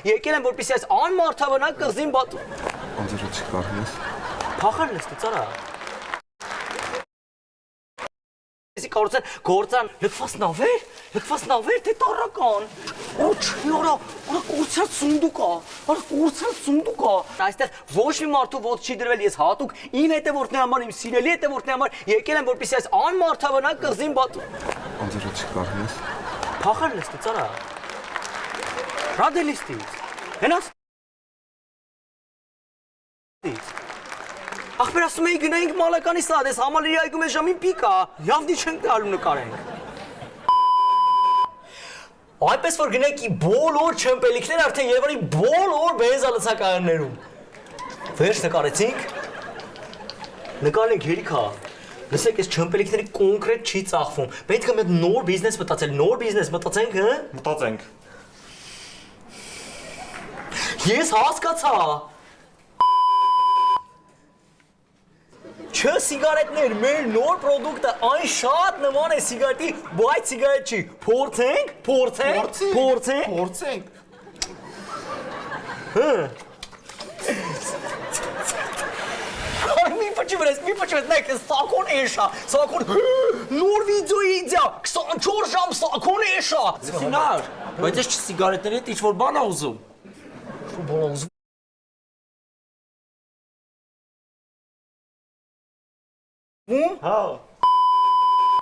Եկել եմ որպեսզի այս անմարդաբնակ կղզին բաց Անձերը չկարում ես։ փախար լստի ծարա Եսի գործան լքված նավեր թե տառական Օչ օրա կուրցած սունդուկ ա Այստեղ ոչ մի մարդու ոտք չի դրվել ես հատուկ իմ հետևորդների համար իմ սիրելի հետևորդների համար եկել եմ որպեսզի այս անմարդաբնակ կղզին բաց Անձերը չկարում ես։ փախար լստի ծարա Ռադելիստից Հենաս Ախպեր ասում էի գնայինք մալականի սադ, ես համալիրի այգում ես ժամին պիկ ա, լավդի չենք տալու նկարենք։ Այպես որ գնայինք ի բոլոր չմպելիքներ արդեն Երևանի բոլոր բենզալցակայաններում։ Վերջ նկարեցինք, նկարենք հերիք ա, լսեք ես չմպելիքների կոնկրետ չի ծախվում, պետք է մեկ նոր բիզնես մտածել, նոր բիզնես մտածենք, հը? Մտածենք։ Ես հասկացա։ Չէ սիգարետներ, մեր նոր պրոդուկտը այն շատ նման է սիգարետի, բայց սիգարետ չի։ Փորձենք։ Մի պոչվես, նայք, սակոն էշա, նոր վիդեոյի իդյա, 24 ժամ սակոն էշա։ Սինար, բայց ես սիգարետների հետ ինչ-որ բան ա ուզում։ Հա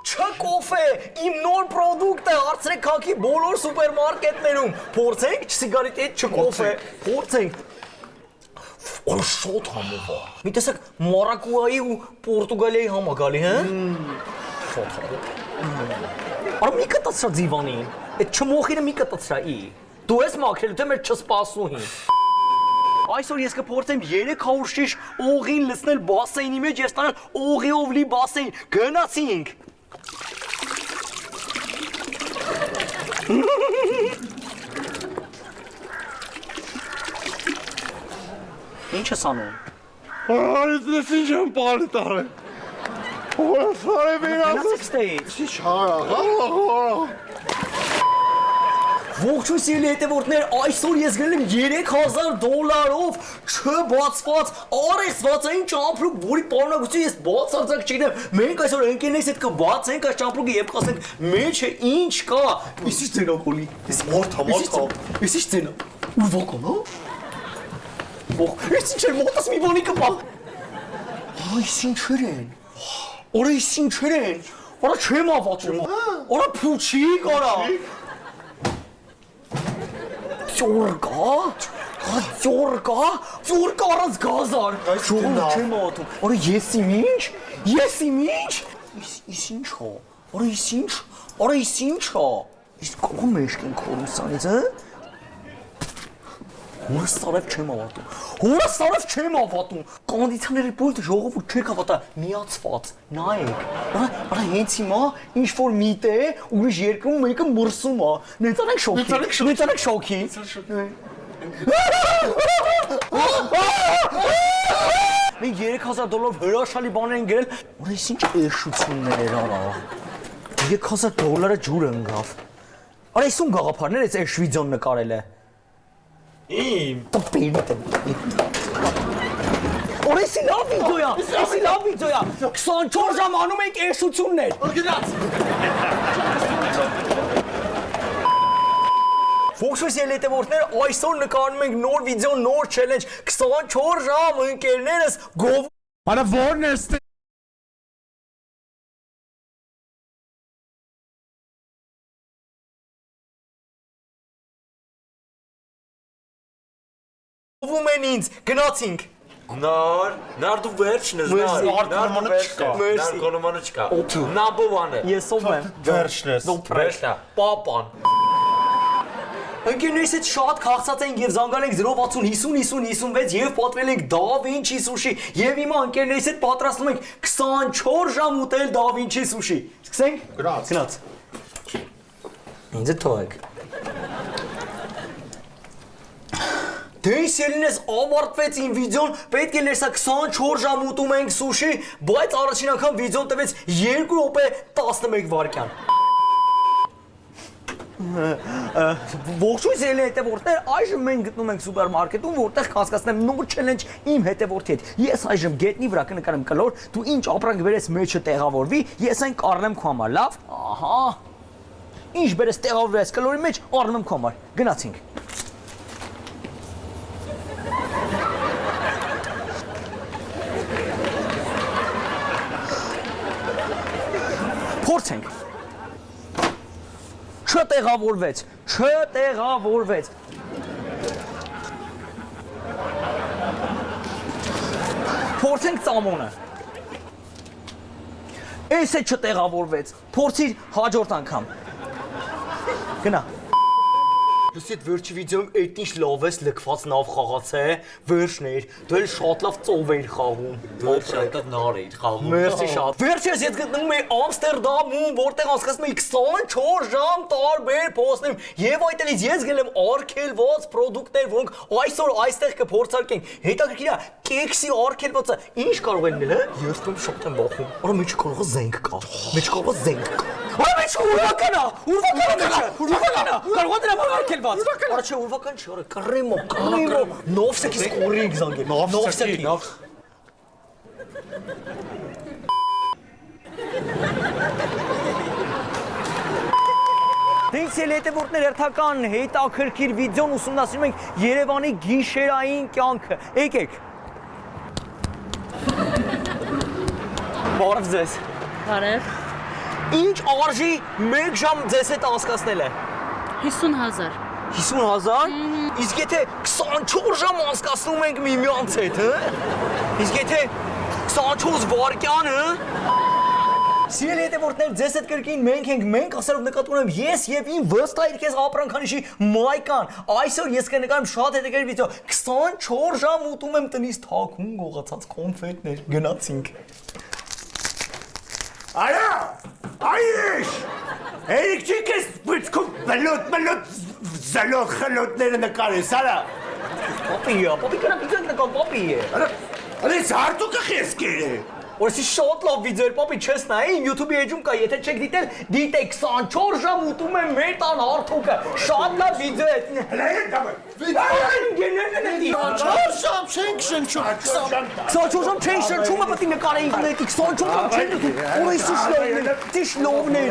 Չկոֆե, իմ նոր պրոդուկտը հարցրեք քաղաքի բոլոր սուպերմարկետներում Փորձենք սիգարետի հետ չկոֆե Փորձենք Օր շոտ համով ա Մի տեսակ Մարակուայի ու Պորտուգալիայի համ ա գալի, հա? Շոտ համով Արա մի կտացրա ձիվանին Էդ չմոխինը մի կտացրա ի Դու ես մաքրել, թե մեր չսպասուհին Այսօր ես կփորձեմ 300 շիշ օղին լցնել բասեյնի մեջ եւ ստանալ օղիով լի բասեյն։ Գնացինք։ Ինչ ես անում։ Այս ինչ եմ բարի տարել։ Ո՞ր սարե Գնացեք ստեյջ։ Չի շարա, Ողջույն սիրելի հետևորդներ, այսօր ես գնել եմ $3000 չբացված արեցվածային ճամպրուկ, որի պարունակությունը ես բացարձակ չգիտեմ։ Մենք այսօր ընկերներս հետ կբացենք այս ճամպրուկը եւ կասենք մեջը ինչ կա։ Իսկ ի՞նչ ցենա կոլի։ Ես մորթա։ Իսկ ի՞նչ ցենա։ Ուվոկոն, հա։ Ես ինչ եմ մոտս մի բանի կպա։ Այս ինչեր են։ Օրա ის ինչեր են։ Օրա չեմ ավաճում։ Օրա փուչիկ, օրա։ Ճորկա առանց գազար չեմ ատում Որը ես իմ ինչ Ես ինչ հա Որը ես ինչ հա Իսկ կողը մեշք են քորում սանից Հորը սարև չեմ ավատում Կոնդիցիաների բոլտը ժողովուրդ չեք ավատա միացված նայեք Արա հենց հիմա ինչ-որ միտ է ուրիշ երկրում մեկը մրսում ա Նեցանենք շոքի Մենք $3000 հրաշալի բաներ են գրել Որը ես ինչ էշություններ էր արա $3000 ջուրը ընգավ Արա ես ում գաղափարներ ես էշ վիդեոն նկարել է Իմ Տպերիտ եմ Օր էսի լավ վիդեոյա 24 ժամ անում ենք էշություններ Գնաց Ողջույն սիրելի հետևորդներ, այսօր նկարում ենք նոր վիդեո, նոր չելենջ 24 ժամ ընկերներս գով Արա որն է ստե Վում են ինձ, գնացինք Նար դու վերջն ես, նար կոնոմանը չկա Number 1 է Ես ով եմ Վերջն ես Վերջն է Պապան Ընկերներս հետ շատ քաղցած ենք և զանգալ ենք 060-50-50-56 և պատվել ենք Da Vinci Sushi և հիմա ընկերներս հետ պատրաստում ենք 24 ժամ ուտել Da Vinci Sushi Սկսենք? Գնաց Ինձ է թողեք Դե սիրելիներս ավարտվեց իմ վիդեոն, պետք է լեսա 24 ժամ ուտում ենք սուշի, բայց առաջին անգամ վիդեոն տվեց 2 րոպե 11 վայրկյան։ Ողջույն սիրելի հետևորդներ, այժմ մենք գտնում ենք սուպերմարկետում, որտեղ կհասկացնեմ նոր չելենջ իմ հետևորդի հետ։ Ես այժմ գետնի վրա կնկարեմ կլոր, դու ինչ ապրանք բերես մեջը տեղավորվի, ես այն կառնեմ քո համար, լավ։ Ահա։ Ինչ բերես տեղավորվես կլորի մեջ, առնեմ քո համար։ Գնացինք։ Փորձենք։ Չտեղավորվեց։ Փորձենք ծամոնը։ Էս է չտեղավորվեց։ Փորձիր հաջորդ անգամ։ Գնա։ Լսի այդ վերջի վիդեոյում այդ ինչ լավ ես լքված նավ խաղաց է, վերջներ, դու էլ շատ լավ ծով էիր խաղում։ Դու շատ նար էիր խաղում։ Մերսի շատ։ Վերջերս ես գտնվում եմ Ամստերդամում, որտեղ հասկացնում եմ 24 ժամ տարբեր փոստներ եւ այդտեղից ես գել եմ արգելված պրոդուկտներ, որոնք այսօր այստեղ կփորձարկենք։ Հետաքրքիր է, կեքսի արգելվածը ինչ կարող է լինել, հա? Ես դեմ շատ եմ բախում։ Արա մեջ կարող է զենք կա։ Մեջ կարող է զենք կա։ Արա մեջ ուրվականա։ Կարող է դրա արգելված։ Արա չէ ուրվական չի, արա կռեմո։ Նովսեկի սկորինգ զանգել։ Նովսեկի։ Դինքսի հետևորդներ երթական հետաքրքիր վիդեոն ուսումնասիրում ենք Երևանի գիշերային կյանքը։ Եկեք։ Բարև ձեզ։ Բարև։ Ինչ արժի 1 ժամ ձեզ հետ անցկացնել է։ 50,000։ 50,000։ Իսկ եթե 24 ժամ անցկացնում ենք միմյանց հետ, հա։ Իսկ եթե 24 վայրկյան, հա։ Սիրելի հետևորդներ, ձեզ հետ կրկին մենք ասելով նկատի ունեմ ես եւ իմ վստահ քեզ ապրանքանիշի Մայկան։ Այսօր ես կնկարեմ շատ հետաքրքիր վիդեո։ 24 ժամ ուտում եմ տնից թաքուն գողացած կոնֆետներ։ Գնացինք։ Արա! Այիշ! Էրիկ չես բրցքում բլոտ զալող խլոտները նկարես, արա! Պապի կնա վիդեո նկար, պապի է։ Արա հարտուկը խես կերը։ Որսի շատ լավ վիդեո էր, պապի չես նայի, YouTube-ի էջում կա, եթե չեք դիտել, դիտեք 24 ժամ ուտում եմ մեր տան հարթուկը, շատ լավ վիդեո է։ Հլա է դամը։ 24 ժամ չենք շնչում։ 24 ժամ չենք շնչում, պետք է նկարեինք ունեցի 24 ժամ չենք շնչում։ Օրեսի շլովներ։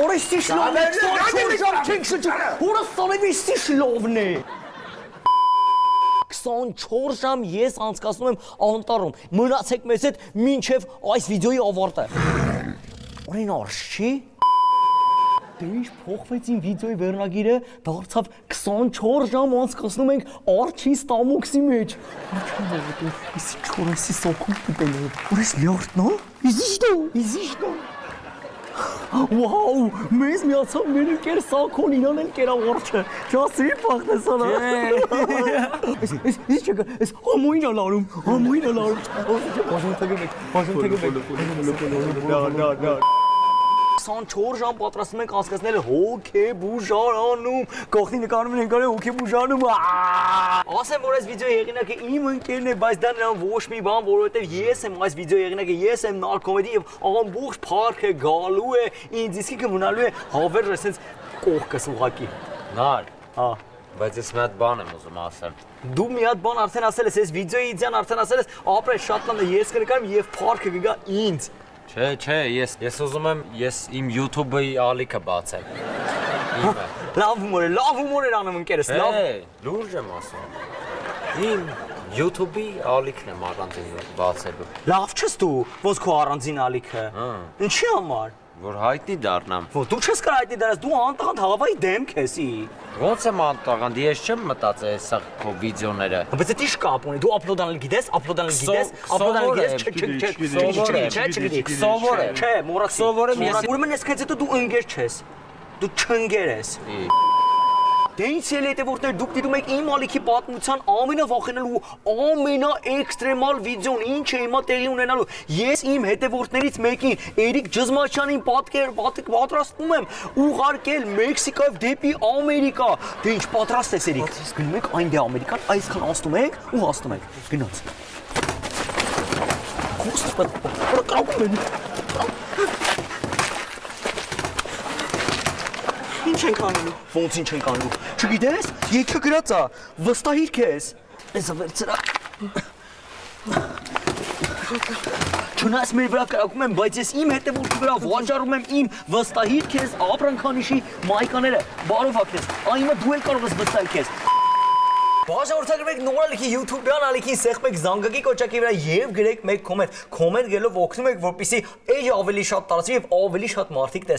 Օրեսի շլովներ, 24 ժամ չենք շնչում։ Որը սանևիսի շլովներ։ 24 ժամ ես անցկացնում եմ անտառում։ Մնացեք մեզ հետ մինչև այս վիդեոյի ավարտը։ Օրեն արշի։ Դե ինչ փոխվեց իմ վիդեոյի վերնագիրը, դարձավ 24 ժամ անցկացնում ենք արջի ստամոքսի մեջ։ Ինչ չորեսի սոկում դիտել։ Որես լյարդ նո։ Իզիշտո։ Վաու, մեզ միացավ մեր ընկեր Սաքոն իրան են կերավարչը, ճասի պախնես անա։ Ես չեկա, ես համույն ալարում, բաժան 24 ժամ պատրաստում ենք անցկացնել հոգեբուժարանում, կողքին նկարում ենք արել հոգեբուժարանում։ Ասեմ, որ այս վիդեոյի հեղինակը իմ ընկերն է, բայց դա նրան ոչ մի բան, որովհետև ես եմ այս վիդեոյի հեղինակը, ես եմ նարկոմեդի եւ ամբողջ փառքը գալու է, ինձ իսկը մնալու է հավերժ այսպես կողքս ուղակի։ Նար։ Հա։ Բայց ես մի հատ բան եմ ուզում ասել։ Դու մի հատ բան արդեն ասել ես, այս վիդեոյի իդեան արդեն ասել ես, ապրես շատ լավ է, ես կնկարեմ եւ փառքը կգա ինձ։ Չէ, ես ուզում եմ ես իմ YouTube-ի ալիքը բացեմ։ Լավ հումոր էր անում ընկերս, լավ։ Լուրջ եմ ասում։ Իմ YouTube-ի ալիքն եմ առանձին բացելու։ Լավ չես դու, ոնց քո առանձին ալիքը։ Ինչի համար։ Որ հայտնի դառնամ։ Դու չես կարող հայտնի դառնալ, դու անտաղանդ հավայի դեմք ես։ Ոնց եմ անտաղանդ, ես չեմ մտածել սա քո վիդեոները։ Բայց դա ի՞նչ կապ ունի, դու ապլոդանել գիտես, Սովոր եմ։ Չէ, մոռացի։ Սովոր եմ ես։ Ուրեմն այսքանից հետո դու ընկեր չես։ Դու չընկեր ես։ Դե ինչ ելի հետևորդներ, դուք դիտում եք իմ ալիքի պատմության ամենավախենալու, ամենաէքստրեմալ վիդեոն, ինչ է հիմա տեղի ունենալու։ Ես իմ հետևորդներից մեկին, Էրիկ Ջզմաչյանին պատրաստում եմ ուղարկել Մեքսիկայով դեպի Ամերիկա։ Դե ինչ պատրաստ ես Էրիկ։ Գնում ենք այն դե Ամերիկան, այսքան անցնում ենք ու հասնում ենք։ Գնաց։ Ինչ ենք անելու։ Ոնց ինչ ենք անում։ Չգիտես, եկը գրած է, վստահիր քեզ։ Էսա վերցրա։ Չնայած մեր վրա կրակում են, բայց ես իմ հետևորդի վրա վաճառում եմ իմ վստահիր քեզ ապրանքանիշի մայկաները։ Բարով ակնես, այնը դու էլ կարող ես վստահել քեզ։ Բաժանորդագրվեք նորալիքի YouTube-յան ալիքին սեղմեք զանգակի կոճակի վրա եւ գրեք մեկ կոմենտ։ Կոմենտ գրելով օգնում եք, որպեսզի էջ ավելի շատ տարածվի եւ ավելի շատ մարդիկ տեսնեն։